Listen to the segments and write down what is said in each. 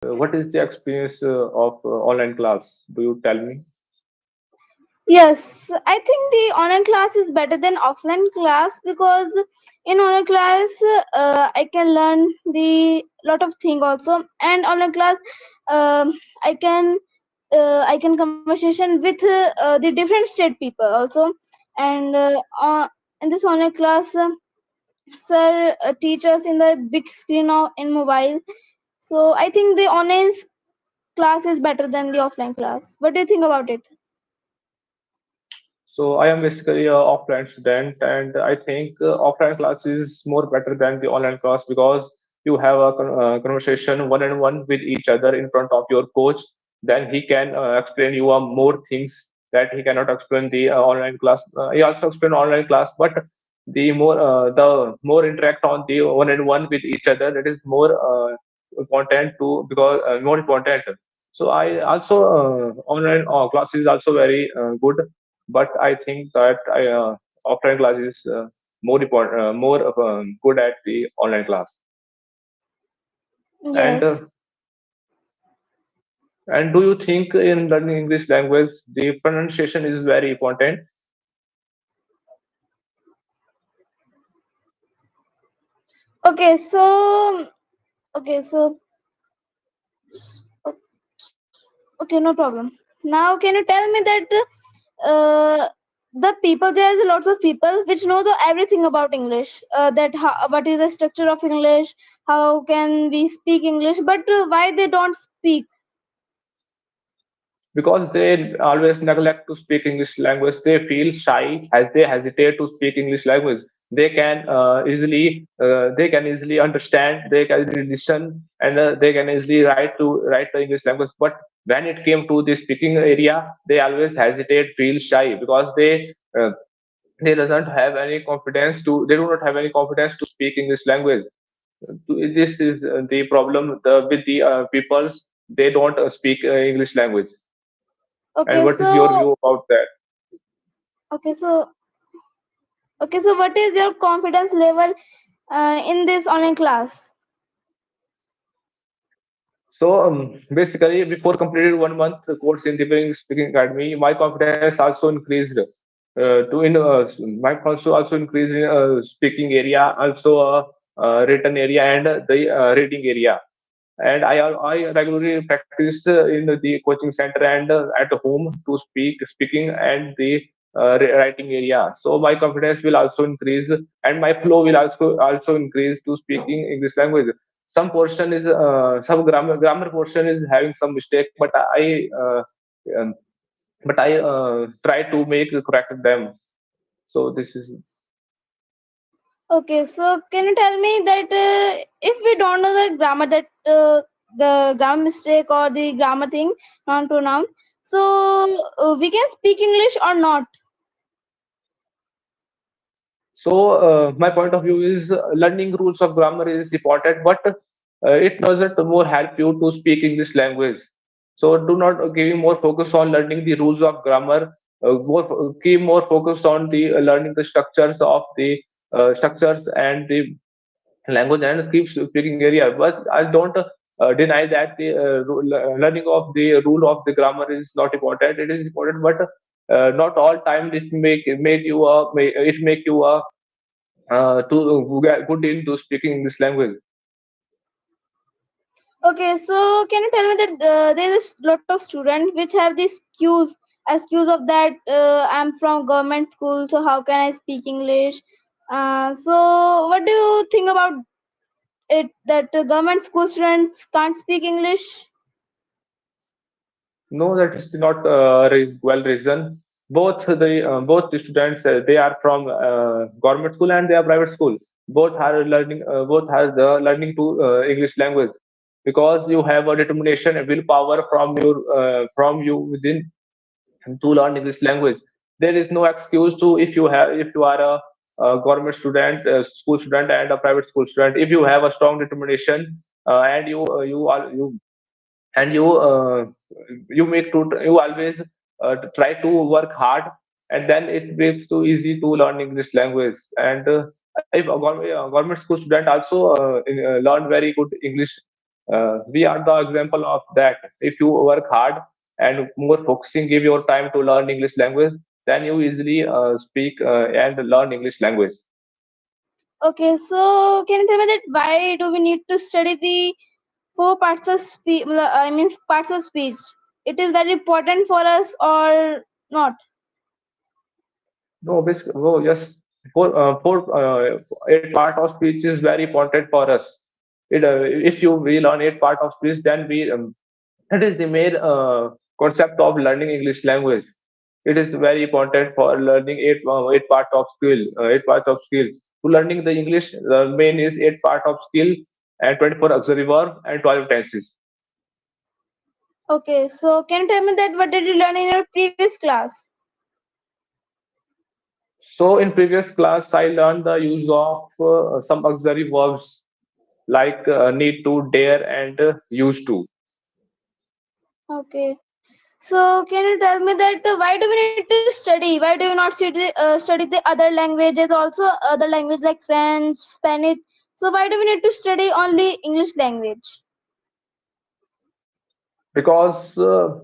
What is the experience of online class? Do you tell me? Yes, I think the online class is better than offline class because in online class I can learn the lot of thing also, and online class I can conversation with the different state people also, and in this online class sir teach us in the big screen or in mobile. So I think the online class is better than the offline class. What do you think about it? So I am basically a offline student, and I think offline class is more better than the online class because you have a conversation one on one with each other in front of your coach. Then he can explain you more things that he cannot explain the online class. He also explain online class, but the more interact on the one on one with each other, that is more important to because more important. So I also online class is also very good, but I think that offline class is more important, more good at the online class. And Yes. and do you think in learning English language the pronunciation is very important? Okay, so okay, so okay, no problem. Now, can you tell me that the people, there is lots of people which know the everything about English. That how, what is the structure of English? How can we speak English? But why they don't speak? Because they always neglect to speak English language. They feel shy as they hesitate to speak English language. They can easily understand, they can easily listen, and they can easily write the English language. But when it came to the speaking area, they always hesitate, feel shy because they doesn't have any confidence to they do not have any confidence to speak English language. This is the problem with the peoples. They don't speak English language. And Okay, what is your so view about that? okay, so okay, so what is your confidence level in this online class? So basically, before completed 1 month course in the Speaking Academy, my confidence also increased. My confidence also increased in speaking area, also written area and the reading area. And I regularly practice in the coaching center and at home to speaking and the writing area. So my confidence will also increase, and my flow will also increase to speaking English language. Some grammar portion is having some mistake, um, but I try to make correct them. So this is. Okay, so can you tell me that if we don't know the grammar, that the grammar mistake or the grammar thing, noun pronoun, so we can speak English or not? So my point of view is learning rules of grammar is important, but it doesn't more help you to speak English language. So do not give more focus on learning the rules of grammar. Keep more focus on the learning the structures and the language and keep speaking area. But I don't deny that the learning of the rule of the grammar is not important. It is important, but not all time it make you a to get good into speaking English language. Okay, so can you tell me that there is a lot of students which have these excuse of that I'm from government school, so how can I speak English? So what do you think about it that government school students can't speak English? No, that is not well reasoned. Both the students they are from government school and they are private school. Both are the learning to English language because you have a determination and willpower from you within to learn English language. There is no excuse to if you are a government student, a school student, and a private school student. If you have a strong determination and you you always try to work hard, and then it makes too easy to learn English language. And if a government school student also learn very good English, We are the example of that. If you work hard and more focusing, give your time to learn English language, then you easily speak and learn English language. Okay, so can you tell me that why do we need to study the four parts of speech? I mean, parts of speech. It is very important for us or not? No, no, yes, eight part of speech is very important for us. If you we learn eight part of speech, then we it is the main concept of learning English language. It is very important for learning eight part of skill, eight parts of skill. To learning the English, the main is eight part of skill and 24 auxiliary verb and 12 tenses. Okay, so can you tell me that what did you learn in your previous class? So in previous class, I learned the use of some auxiliary verbs like need to, dare, and used to. Okay. So can you tell me that why do we need to study? Why do we not study the other languages also, other language like French, Spanish? So why do we need to study only English language? Because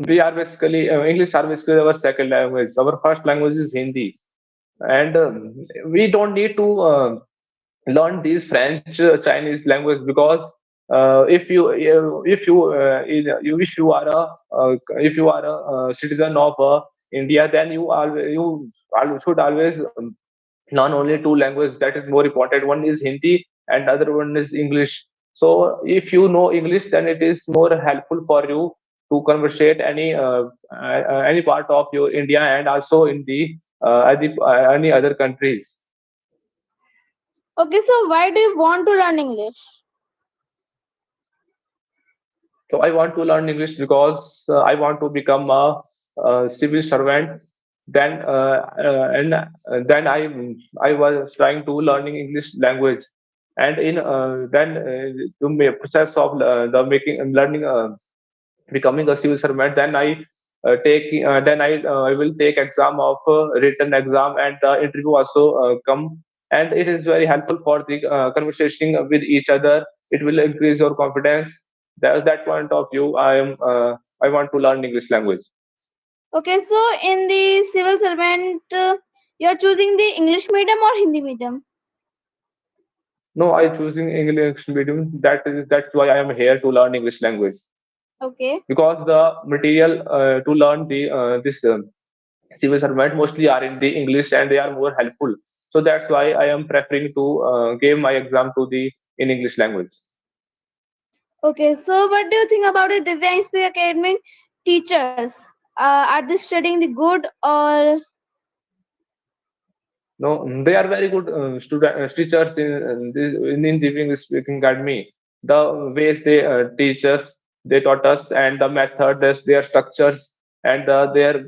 we are basically English are basically our second language. Our first language is Hindi, and we don't need to learn these French, Chinese language because if you are a citizen of India, then should always learn only two languages. That is more important. One is Hindi, and other one is English. So if you know English, then it is more helpful for you to conversate any part of your India and also in any other countries. Okay, so why do you want to learn English? So I want to learn English because I want to become a civil servant. Then I was trying to learning English language, and in then the process of the making and learning becoming a civil servant. Then I will take exam of written exam and the interview also come, and it is very helpful for the conversation with each other. It will increase your confidence. That point of view, I want to learn English language. Okay, so in the civil servant, you are choosing the English medium or Hindi medium? No, I choosing English medium. That's why I am here to learn English language, Okay. because the material to learn the this civil servant mostly are in the English and they are more helpful. So that's why I am preferring to give my exam to the in English language. Okay, so what do you think about the Divyang Speak Academy teachers? Are they studying the good or No, they are very good student teachers in the English speaking academy. The ways they teach us, they taught us, and the method, their structures, and their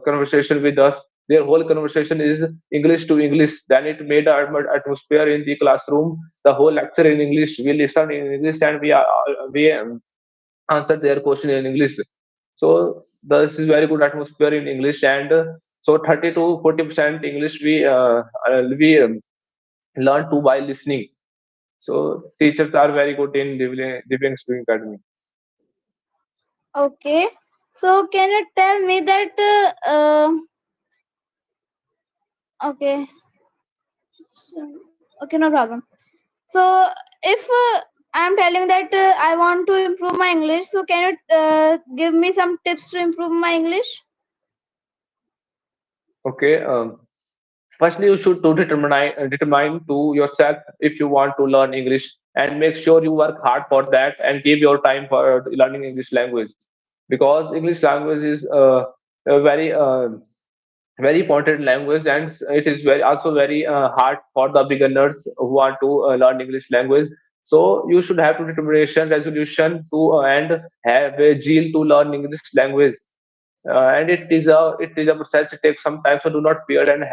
conversation with us. Their whole conversation is English to English. Then it made an atmosphere in the classroom. The whole lecture in English. We listen in English and we answer their question in English. So this is very good atmosphere in English, and so 30 to 40% English we learn to by listening. So teachers are very good in Diving Speaking Academy. okay? So can you tell me that okay, okay, no problem. So if I'm telling that I want to improve my English, so can you give me some tips to improve my English? Okay. Firstly, you should to determine to yourself if you want to learn English, and make sure you work hard for that and give your time for learning English language, because English language is a very important language, and it is very hard for the beginners who want to learn English language. So you should have to determination, resolution to and have a zeal to learn English language. And it is a process. It takes some time, so do not feared and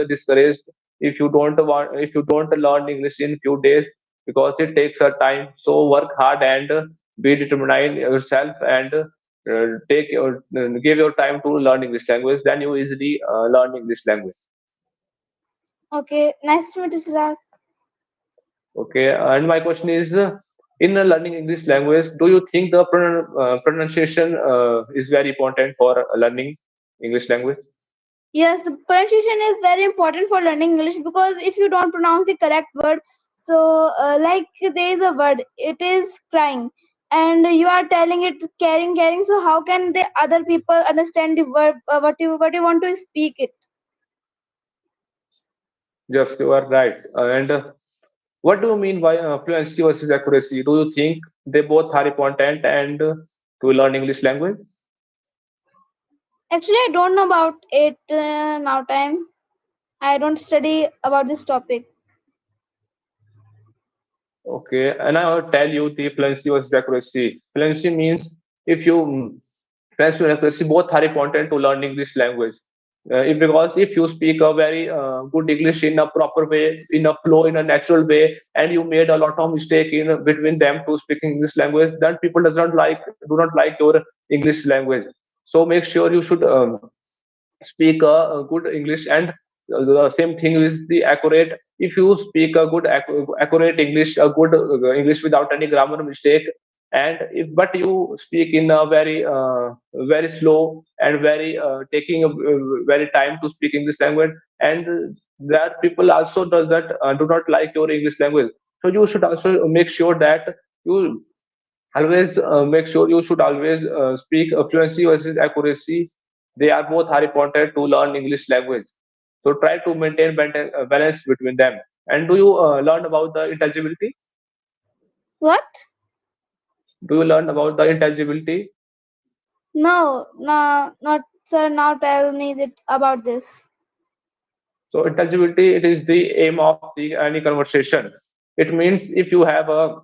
discouraged if you don't learn English in few days, because it takes a time. So work hard and be determined yourself, and give your time to learn English language. Then you easily learn English language. Okay, nice to meet you, Chirag. Okay, and my question is, in learning English language, do you think the pronunciation is very important for learning English language? Yes, the pronunciation is very important for learning English, because if you don't pronounce the correct word, so like there is a word, it is crying, and you are telling it caring. So how can the other people understand the word, what you want to speak it? Yes, you are right. And what do you mean by fluency versus accuracy? Do you think they both are important and to learn English language? Actually, I don't know about it now. Time I don't study about this topic. Okay, and I will tell you the fluency versus accuracy. Fluency means if you fluency and accuracy both are important to learn English language. Because if you speak a very good English in a proper way, in a flow, in a natural way, and you made a lot of mistake in between them to speaking English language, then people do not like your English language. So make sure you should speak a good English, and the same thing is the accurate. If you speak a good accurate English, a good English without any grammar mistake, and if but you speak in a very slow and very taking a very time to speak English language, and that people also does that do not like your English language. So you should also make sure that you always make sure you should always speak fluency versus accuracy. They are both are important to learn English language. So try to maintain balance between them. And do you learn about the intelligibility? What? Do you learn about the intelligibility? No, no, not sir. Now tell me that about this. So intelligibility, it is the aim of the any conversation. It means if you have a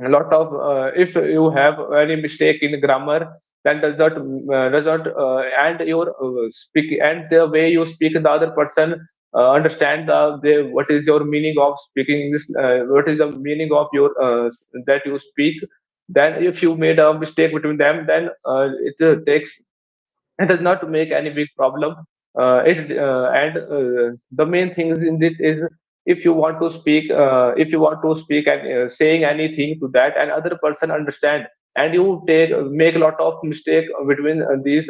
lot of if you have any mistake in grammar, then does not and your speak and the way you speak, the other person understand what is your meaning of speaking English, what is the meaning of your that you speak. Then if you made a mistake between them, then it takes, it does not make any big problem. It and The main things in it is, if you want to speak, if you want to speak and saying anything to that and other person understand, and you make a lot of mistake between these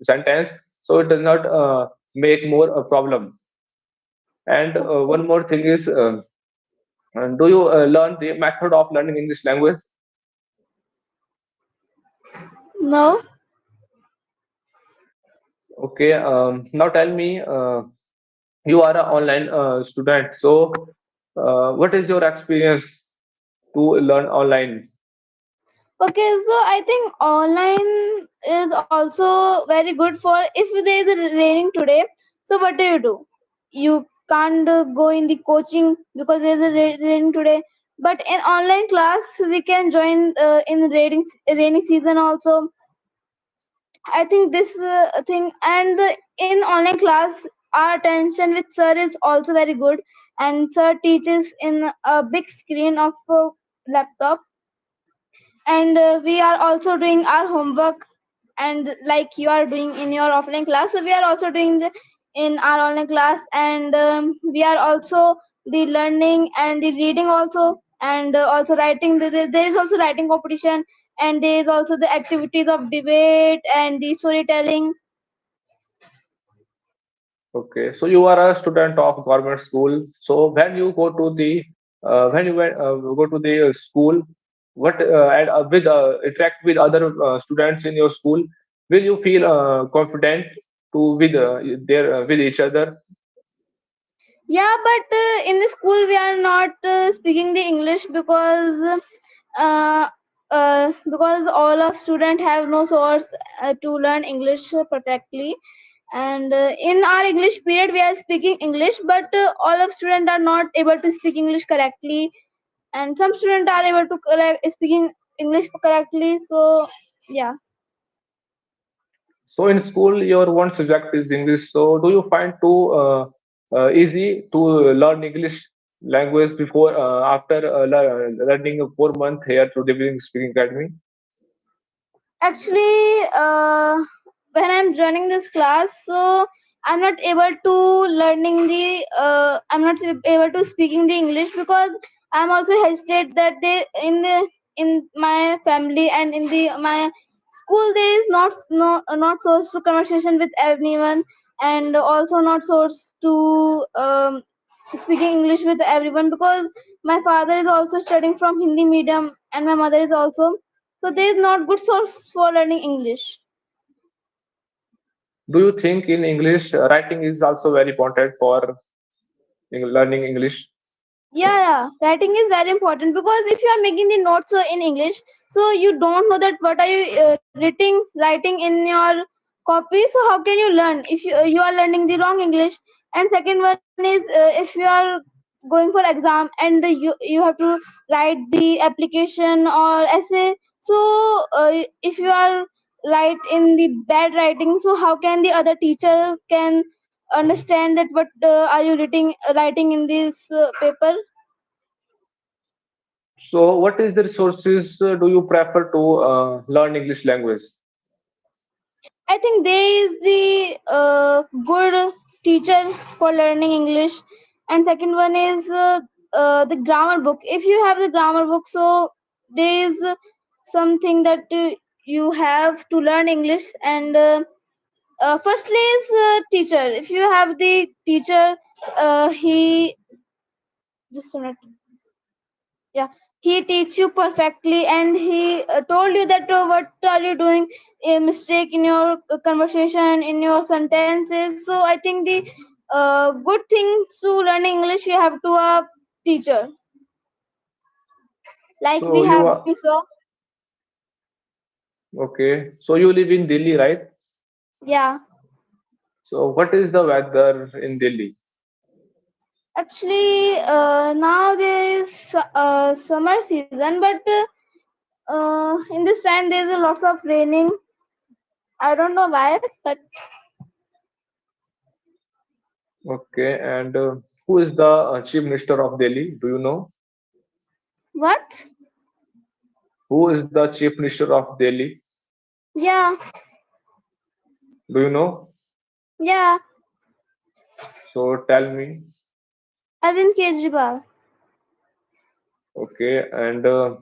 sentence, so it does not make more a problem. And one more thing is, do you learn the method of learning English language? No. Okay, now tell me, you are an online student, so what is your experience to learn online? Okay, so I think online is also very good for if there is a raining today. So what do? You can't go in the coaching because there is a raining today. But in online class, we can join in raining season also. I think this thing, and in online class, our attention with sir is also very good, and sir teaches in a big screen of laptop, and we are also doing our homework, and like you are doing in your offline class, so we are also doing in our online class, and we are also the learning and the reading also, and also writing. There is also writing competition, and there is also the activities of debate and the storytelling. Okay, so you are a student of government school. So when you go to the go to the school, what and with interact with other students in your school, will you feel confident to their with each other? Yeah, but in the school we are not speaking the English, uh, because all of student have no source to learn English perfectly, and in our English period we are speaking English, but all of students are not able to speak English correctly, and some students are able to speaking English correctly. So yeah. So in school, your one subject is English. So do you find too easy to learn English language before after learning 4 months here to the English Speaking Academy? Actually, when I'm joining this class, so I'm not able to learning the I'm not able to speaking the English, because I'm also hesitate that they in my family and in the my school there is not source to conversation with anyone, and also not source to speaking English with everyone, because my father is also studying from Hindi medium and my mother is also, so there is not good source for learning English. Do you think in English writing is also very important for learning English? Yeah, writing is very important, because if you are making the notes in English, so you don't know that what are you writing in your copy, so how can you learn if you are learning the wrong English? And second one is, if you are going for exam and you have to write the application or essay, so if you are write in the bad writing, so how can the other teacher can understand that what are you writing in this paper? So, what is the resources do you prefer to learn English language? I think there is the good teacher for learning English, and second one is the grammar book. If you have the grammar book, so there is something that you have to learn English. And firstly is teacher. If you have the teacher, he just a minute. Yeah, he teach you perfectly, and he told you that what are you doing a mistake in your conversation, in your sentences. So I think the good things to learn English, you have to a teacher, like we So, you have are before. okay. So, you live in Delhi, right? Yeah, So, what is the weather in Delhi? actually now there is summer season, but in this time there is a lots of raining. I don't know why, but Okay, and who is the Chief Minister of Delhi? Do you know? what? Who is the Chief Minister of Delhi? Yeah, Do you know? yeah, So, tell me. Arvind Kejriwal. Okay, and uh,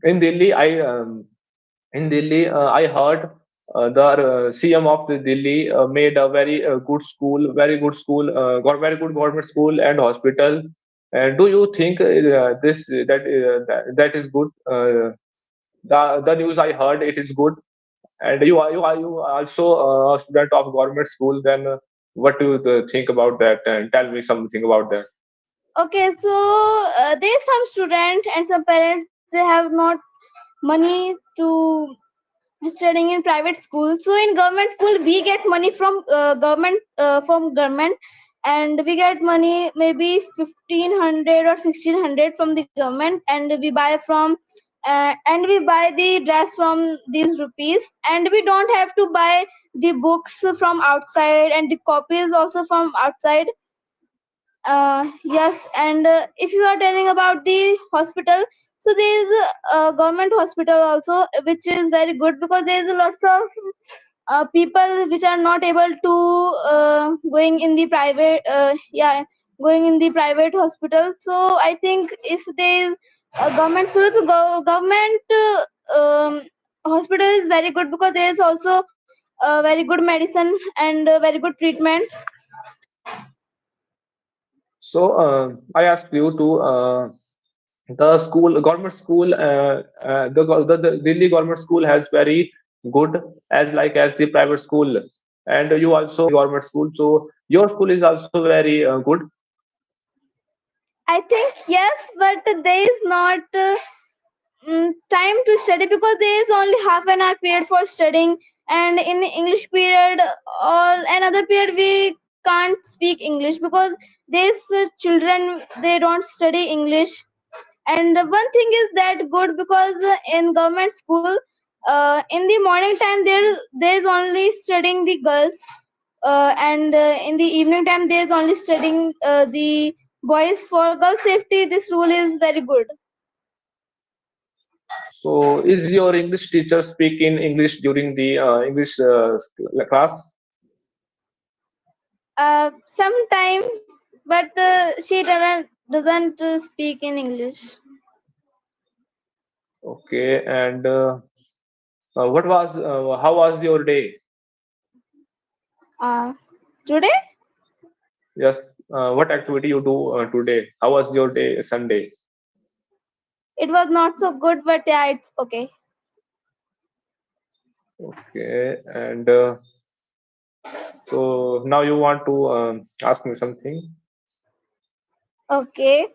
in Delhi, I heard the CM of the Delhi made a very good school, got very good government school and hospital. And do you think that is good? The news I heard, it is good. And you are also a student of government school. Then what do you think about that? And tell me something about that. Okay, so there's some student and some parents, they have not money to studying in private school. So in government school we get money from government, and we get money maybe 1500 or 1600 from the government, and we buy the dress from these rupees, and we don't have to buy the books from outside and the copies also from outside. Yes, and if you are telling about the hospital, so there is a government hospital also, which is very good, because there is a lots of people which are not able to going in the private going in the private hospital. So I think if there is a government school, so government hospital is very good, because there is also very good medicine and very good treatment. So I asked you to the school government school the Delhi government school has very good as the private school, and you also government school, so your school is also very good. I think yes, but there is not time to study, because there is only half an hour period for studying, and in English period or another period we can't speak English, because these children, they don't study English. And one thing is that good, because in government school, in the morning time there is only studying the girls, and in the evening time there is only studying the boys. For girl safety, this rule is very good. So, is your English teacher speak in English during the English class? Sometime, but she doesn't speak in English. Okay, and what was how was your day? Uh, Today Yes, what activity you do today? How was your day Sunday? it was not so good, but yeah, it's okay. Okay, and so now you want to ask me something Okay,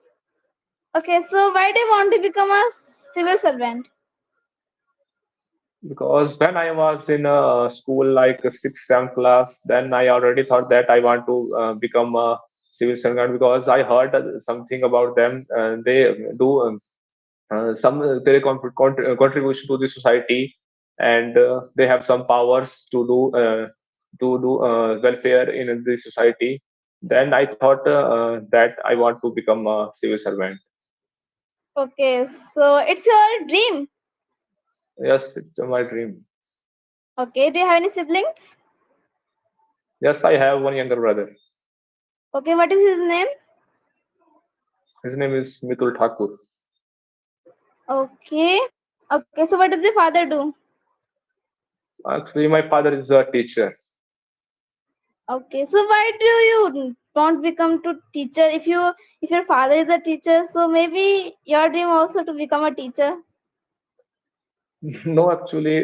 okay. So why do you want to become a civil servant? because when I was in school, like sixth, seventh class, then I already thought that I want to become a civil servant because I heard something about them. They do some their contribution to the society, and they have some powers to do welfare in the society. Then I thought that I want to become a civil servant. Okay, so it's your dream. Yes, it's my dream. Okay, do you have any siblings? Yes, I have one younger brother. Okay, what is his name? His name is Mitul Thakur. Okay, okay. So what does your father do? Actually, my father is a teacher. Okay, so why do you don't become to teacher if your father is a teacher? So maybe your dream also to become a teacher. No, actually,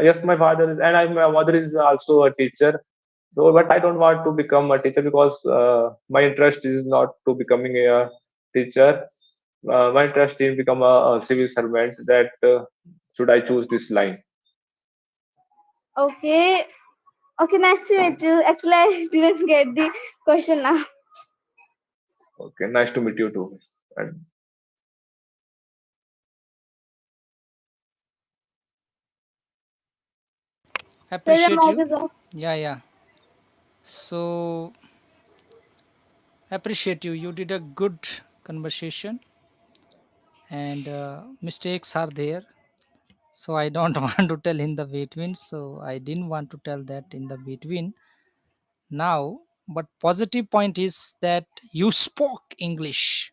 yes, my father is, and my mother is also a teacher. So, but I don't want to become a teacher because my interest is not to becoming a teacher. My interest is become a civil servant. That should I choose this line? Okay, okay. Nice to meet you. Actually, I didn't get the question now. Okay, nice to meet you too. And So the Appreciate mic you. is off. Yeah, yeah. So appreciate you. You did a good conversation, and mistakes are there. So I don't want to tell in the between. So I didn't want to tell that in the between now. But positive point is that you spoke English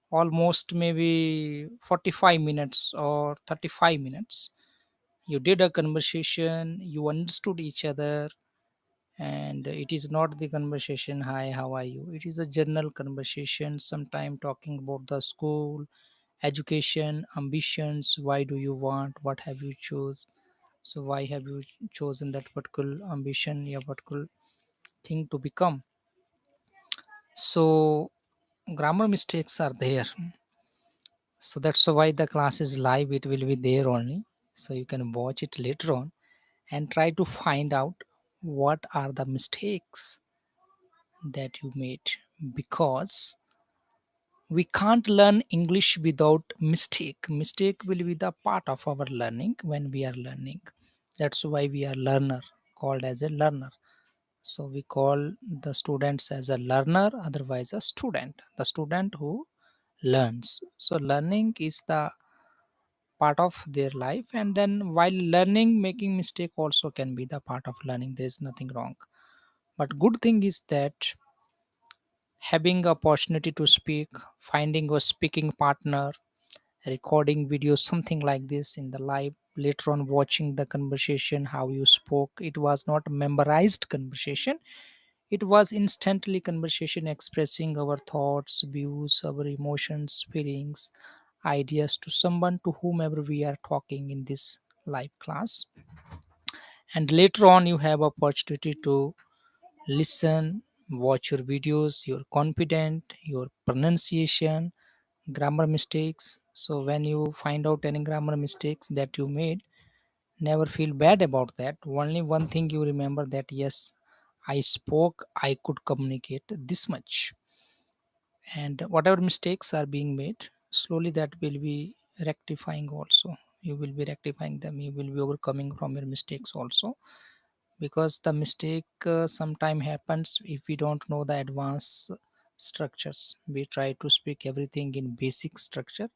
almost maybe 45 minutes or 35 minutes. You did a conversation. You understood each other, and it is not the conversation, hi, how are you. It is a general conversation, sometime talking about the school, education, ambitions, why do you want, what have you chose, so why have you chosen that particular ambition, your particular thing to become. So grammar mistakes are there, so that's why the class is live, it will be there only, so you can watch it later on and try to find out what are the mistakes that you made, because we can't learn English without mistake will be the part of our learning when we are learning. That's why we are learner, called as a learner. So we call the students as a learner, otherwise a student, the student who learns. So learning is the part of their life, and then while learning, making mistake also can be the part of learning. There is nothing wrong, but good thing is that having opportunity to speak, finding a speaking partner, recording videos, something like this in the live, later on watching the conversation, how you spoke. It was not memorized conversation, it was instantly conversation, expressing our thoughts, views, our emotions, feelings, ideas to someone, to whomever we are talking in this live class. And later on you have opportunity to listen, watch your videos, your confident, your pronunciation, grammar mistakes. So when you find out any grammar mistakes that you made, never feel bad about that. Only one thing you remember, that yes, I spoke, I could communicate this much. And whatever mistakes are being made, slowly that will be rectifying also. You will be rectifying them, you will be overcoming from your mistakes also, because the mistake sometime happens if we don't know the advanced structures. We try to speak everything in basic structure,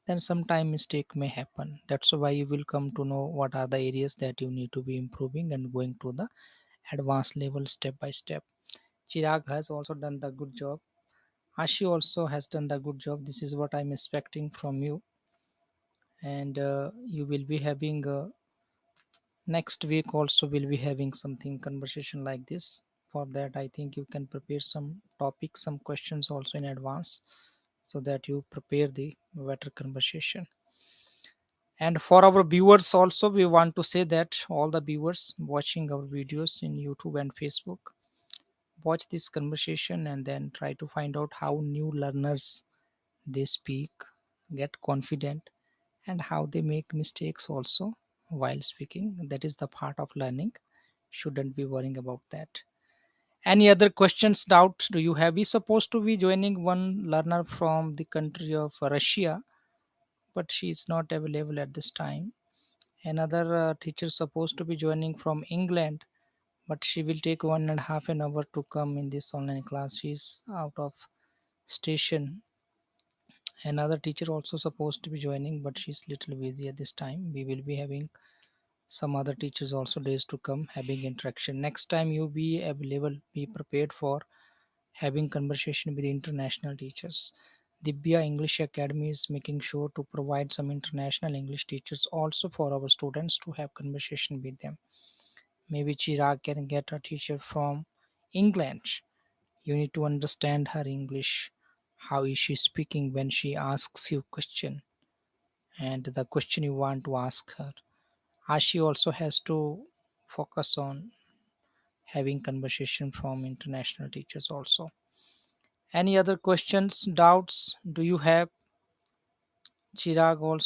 then sometime mistake may happen. That's why you will come to know what are the areas that you need to be improving and going to the advanced level step by step. Chirag has also done the good job. Ashi also has done the good job. This is what I'm expecting from you. And you will be having next week also will be having something conversation like this. For that, I think you can prepare some topics, some questions also in advance, so that you prepare the better conversation. And for our viewers also, we want to say that all the viewers watching our videos in YouTube and Facebook, watch this conversation and then try to find out how new learners they speak, get confident, and how they make mistakes also while speaking. That is the part of learning. Shouldn't be worrying about that. Any other questions, doubts do you have? We supposed to be joining one learner from the country of Russia, but she is not available at this time. Another teacher supposed to be joining from England, but she will take 1.5 an hour to come in this online class. She is out of station. Another teacher also supposed to be joining, but she's little busy at this time. We will be having some other teachers also days to come having interaction. Next time you be available, be prepared for having conversation with international teachers. Dibya English Academy is making sure to provide some international English teachers also for our students to have conversation with them. Maybe Chirag can get a teacher from England. You need to understand her English. How is she speaking when she asks you question, and the question you want to ask her. Ashi also has to focus on having conversation from international teachers also. Any other questions, doubts do you have? Chirag also